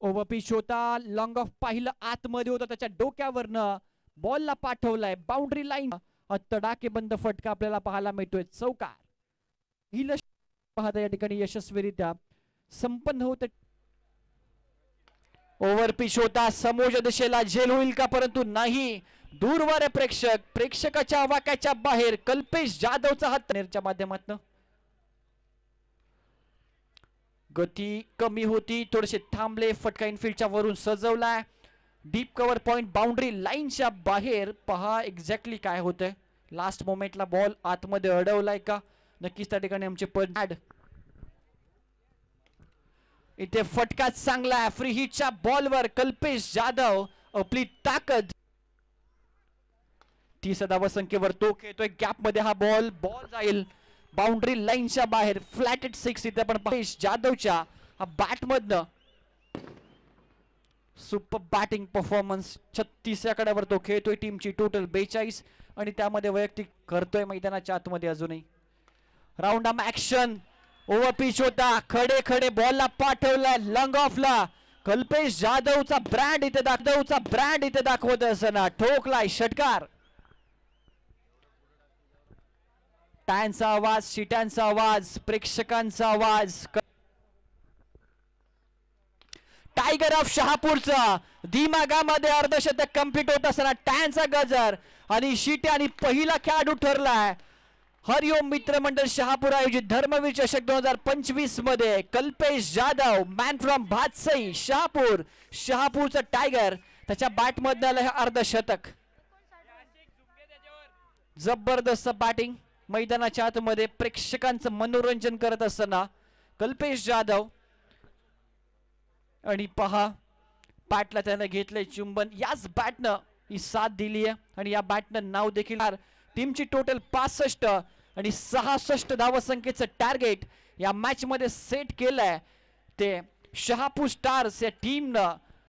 Over pitch होता, long of पाहिलं, आतमध्ये होता, त्याच्या डोक्यावरनं बॉलला पाठवलाय बाउंड्री लाईन. तडाकेबंद फटका आपल्याला पाहायला मिळतोय, चौकार. ही पाहता या ठिकाणी यशस्वीरित्या संपन्न होत. ओव्हर पिच होता, समोरच्या दिशेला झेल होईल का, परंतु नाही. दूरवर प्रेक्षकाच्या वाक्याच्या बाहेर कल्पेश जाधवचा हात नेरच्या माध्यमातून. गती कमी होती, थोडेसे थांबले, फटका इनफिल्डच्या वरून सजवलाय. डीप कव्हर पॉइंट बाउंड्री लाईनच्या बाहेर. पहा एक्झॅक्टली काय होतंय. लास्ट मोमेंटला बॉल आतमध्ये अडवलाय का, नक्कीच त्या ठिकाणी आमचे पॅड. इथे फटका चांगला आहे, फ्री हिटच्या बॉलवर कल्पेश जाधव आपली ताकद. 30 धावसंख्येवर तो खेळतोय, गॅप मध्ये हा बॉल जाईल बाउंड्री लाईनच्या बाहेर. फ्लॅटेड 6 इथे पण कल्पेश जाधवच्या बॅट मधनं सुपर बॅटिंग परफॉर्मन्स. 36 आकड्यावर तो खेळतोय, टीमची टोटल 42 आणि त्यामध्ये वैयक्तिक करतोय मैदानाच्या आतमध्ये अजूनही. Round of action. Over pitch होता, खडे खडे बॉलला पाठवलाय लॉंग ऑफला. कल्पेश जाधवचा ब्रँड इथे दाखवत असताना ठोकलाय षटकार. टाळ्यांचा आवाज, शिट्यांचा आवाज, प्रेक्षकांचा आवाज. टायगर ऑफ शहापूरचा दिमागामध्ये अर्धशतक कंप्लीट होत असताना टाळ्यांचा गजर आणि शिट्या आणि पहिला खेळाडू ठरलाय हरिओम मित्रमंडळ शहापूर आयोजित धर्मवीर चषक 2025 मध्ये कल्पेश जाधव, मॅन फ्रॉम भातसई शहापूरचा टायगर. त्याच्या बॅट मध्ये आलं हे अर्धशतक. जबरदस्त बॅटिंग मैदानाच्या आतमध्ये प्रेक्षकांचं मनोरंजन करत असताना कल्पेश जाधव. आणि पहा बॅटला त्यानं घेतलंय चुंबन. याच बॅटनं ही साथ दिली आहे आणि या बॅटनं नाव देखील. टीमची टोटल 65 आणि 66 धावसंख्येचं टार्गेट या मॅच मध्ये सेट केलंय. ते शहापूर स्टार्स या टीमनं